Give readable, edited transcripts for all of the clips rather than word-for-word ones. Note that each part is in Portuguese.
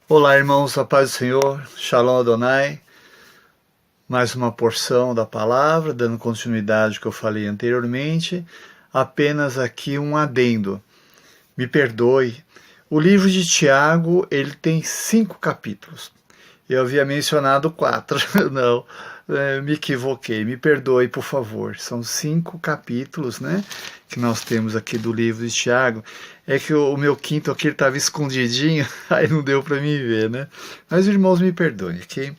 Olá, irmãos, a paz do Senhor, Shalom Adonai, mais uma porção da palavra, dando continuidade ao que eu falei anteriormente, apenas aqui um adendo, me perdoe, o livro de Tiago, ele tem 5 capítulos, eu havia mencionado 4, não, me equivoquei, me perdoe por favor, são 5 capítulos, né, que nós temos aqui do livro de Tiago. É que o meu quinto aqui estava escondidinho, aí não deu para mim ver, né? Mas irmãos, me perdoem, ok?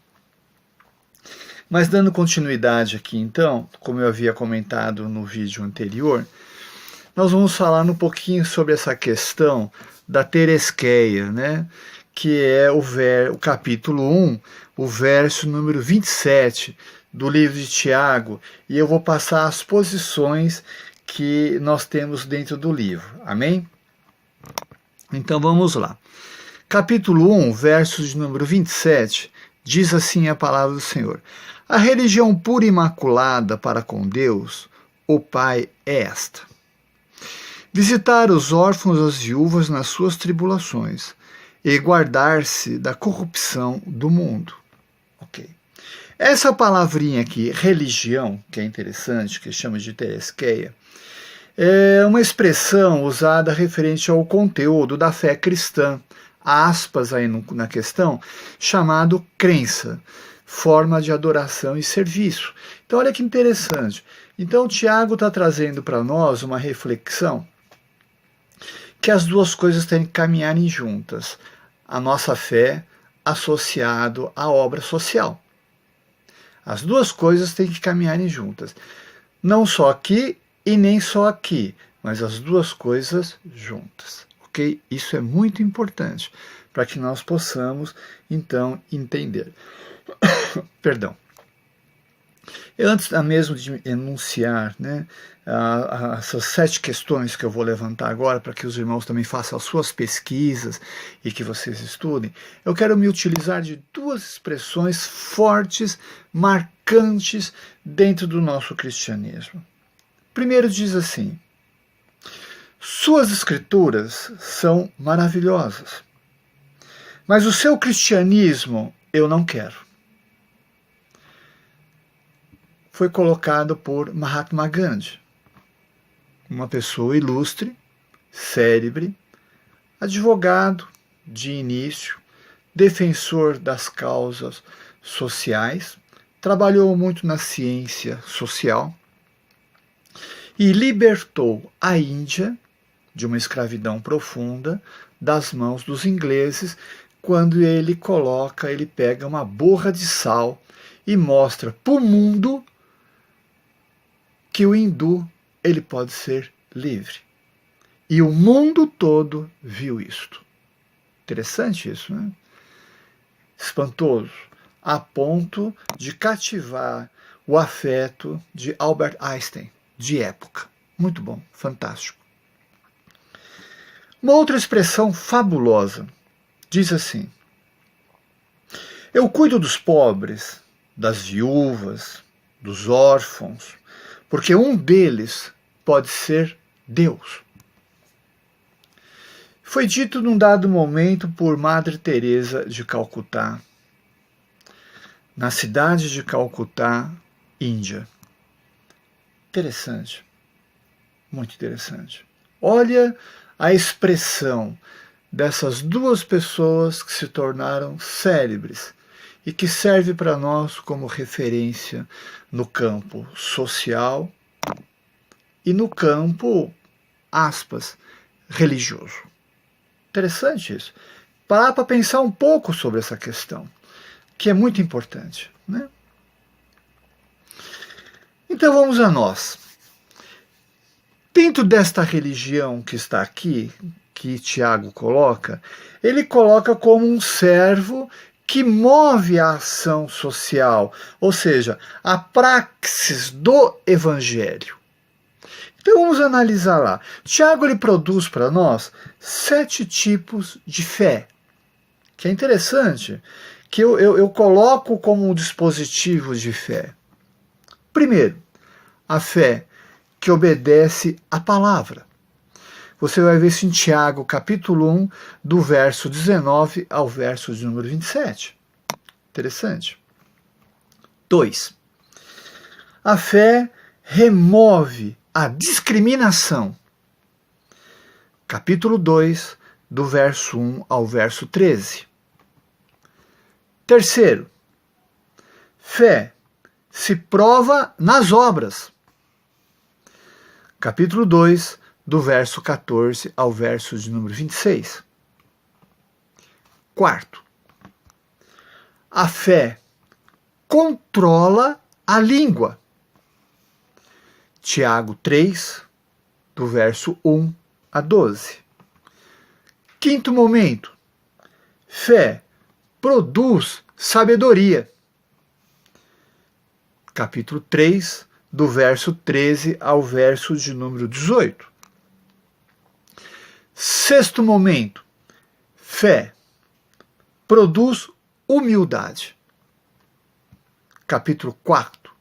Mas dando continuidade aqui então, como eu havia comentado no vídeo anterior, nós vamos falar um pouquinho sobre essa questão da teresqueia, né? Que é o capítulo 1, o verso número 27 do livro de Tiago, e eu vou passar as posições que nós temos dentro do livro, amém? Então vamos lá. Capítulo 1, versos de número 27, diz assim a palavra do Senhor: a religião pura e imaculada para com Deus, o Pai, é esta: visitar os órfãos e as viúvas nas suas tribulações e guardar-se da corrupção do mundo. Ok. Essa palavrinha aqui, religião, que é interessante, que chama de teresqueia, é uma expressão usada referente ao conteúdo da fé cristã, aspas aí na questão, chamado crença, forma de adoração e serviço. Então olha que interessante. Então Tiago está trazendo para nós uma reflexão que as duas coisas têm que caminharem juntas. A nossa fé associado à obra social. As duas coisas têm que caminharem juntas. Não só aqui e nem só aqui, mas as duas coisas juntas, ok? Isso é muito importante para que nós possamos, então, entender. Perdão. Antes mesmo de enunciar, né, essas 7 questões que eu vou levantar agora, para que os irmãos também façam as suas pesquisas e que vocês estudem, eu quero me utilizar de 2 expressões fortes, marcantes dentro do nosso cristianismo. Primeiro diz assim: suas escrituras são maravilhosas, mas o seu cristianismo eu não quero. Foi colocado por Mahatma Gandhi, uma pessoa ilustre, célebre, advogado de início, defensor das causas sociais, trabalhou muito na ciência social e libertou a Índia de uma escravidão profunda das mãos dos ingleses, quando ele pega uma borra de sal e mostra para o mundo que o hindu ele pode ser livre. E o mundo todo viu isto. Interessante isso, né? Espantoso, a ponto de cativar o afeto de Albert Einstein, de época. Muito bom, fantástico. Uma outra expressão fabulosa diz assim: eu cuido dos pobres, das viúvas, dos órfãos, porque um deles pode ser Deus. Foi dito num dado momento por Madre Teresa de Calcutá, na cidade de Calcutá, Índia. Interessante, muito interessante. Olha a expressão dessas 2 pessoas que se tornaram célebres e que serve para nós como referência no campo social e no campo, aspas, religioso. Interessante isso. Parar para pensar um pouco sobre essa questão, que é muito importante, né? Então vamos a nós. Dentro desta religião que está aqui, que Tiago coloca, ele coloca como um servo que move a ação social, ou seja, a praxis do evangelho. Então vamos analisar lá. Tiago ele produz para nós 7 tipos de fé, que é interessante, que eu coloco como um dispositivo de fé. Primeiro, a fé que obedece à palavra. você vai ver isso em Tiago, capítulo 1, do verso 19 ao verso de número 27. Interessante. 2. A fé remove a discriminação. Capítulo 2, do verso 1 ao verso 13. Terceiro, fé se prova nas obras. Capítulo 2, do verso 14 ao verso de número 26. Quarto, a fé controla a língua. Tiago 3, do verso 1 a 12. Quinto momento, fé produz sabedoria. Capítulo 3, do verso 13 ao verso de número 18. Sexto momento, fé produz humildade. Capítulo 4,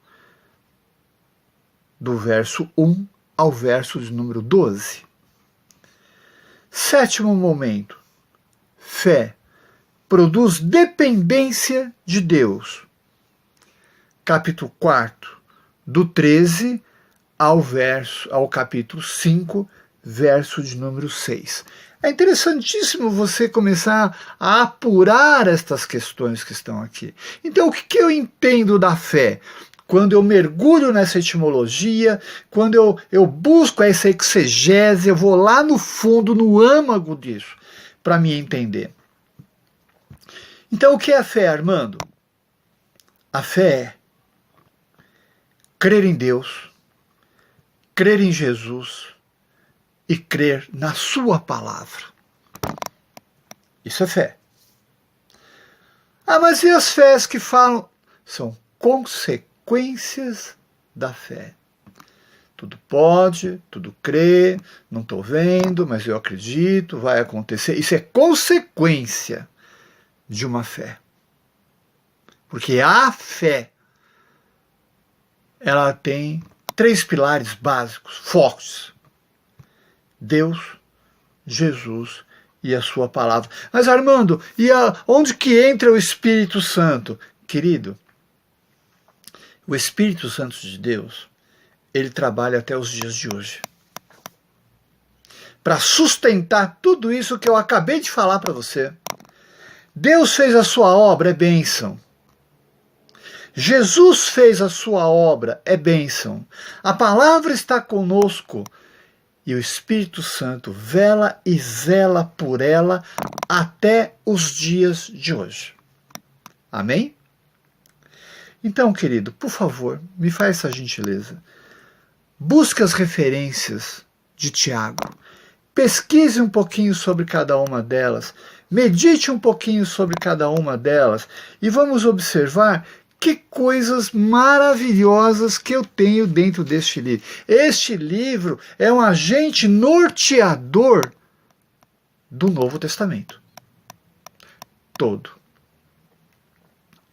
do verso 1 ao verso de número 12. Sétimo momento, fé produz dependência de Deus. Capítulo 4, do 13 ao capítulo 5, verso de número 6. É interessantíssimo você começar a apurar estas questões que estão aqui. Então, o que eu entendo da fé? Quando eu mergulho nessa etimologia, quando eu busco essa exegese, eu vou lá no fundo, no âmago disso, para me entender. Então, o que é a fé, Armando? A fé é crer em Deus, crer em Jesus e crer na sua palavra. Isso é fé. Ah, mas e as fés que falam? São consequências da fé. Tudo pode, tudo crê, não estou vendo, mas eu acredito, vai acontecer. Isso é consequência de uma fé. Porque a fé, ela tem 3 pilares básicos, fortes. Deus, Jesus e a sua palavra. Mas Armando, onde que entra o Espírito Santo? Querido, o Espírito Santo de Deus, ele trabalha até os dias de hoje. Para sustentar tudo isso que eu acabei de falar para você. Deus fez a sua obra, é bênção. Jesus fez a sua obra, é bênção. A palavra está conosco e o Espírito Santo vela e zela por ela até os dias de hoje. Amém? Então, querido, por favor, me faz essa gentileza. Busque as referências de Tiago. Pesquise um pouquinho sobre cada uma delas. Medite um pouquinho sobre cada uma delas. E vamos observar que coisas maravilhosas que eu tenho dentro deste livro. Este livro é um agente norteador do Novo Testamento. Todo.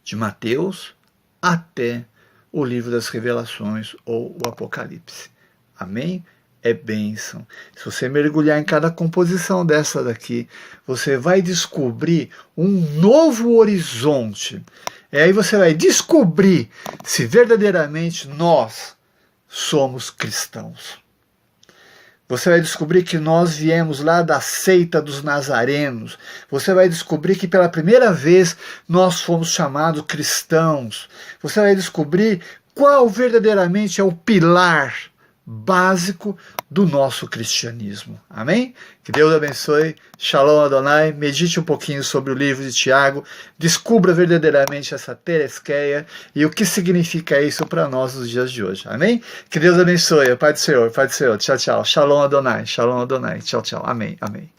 De Mateus até o livro das Revelações ou o Apocalipse. Amém? É bênção. Se você mergulhar em cada composição dessa daqui, você vai descobrir um novo horizonte. E aí você vai descobrir se verdadeiramente nós somos cristãos. Você vai descobrir que nós viemos lá da seita dos nazarenos. Você vai descobrir que pela primeira vez nós fomos chamados cristãos. Você vai descobrir qual verdadeiramente é o pilar básico do nosso cristianismo. Amém? Que Deus abençoe. Shalom Adonai. Medite um pouquinho sobre o livro de Tiago. Descubra verdadeiramente essa teresqueia e o que significa isso para nós nos dias de hoje. Amém? Que Deus abençoe. Pai do Senhor, Pai do Senhor. Tchau, tchau. Shalom Adonai. Shalom Adonai. Tchau, tchau. Amém. Amém.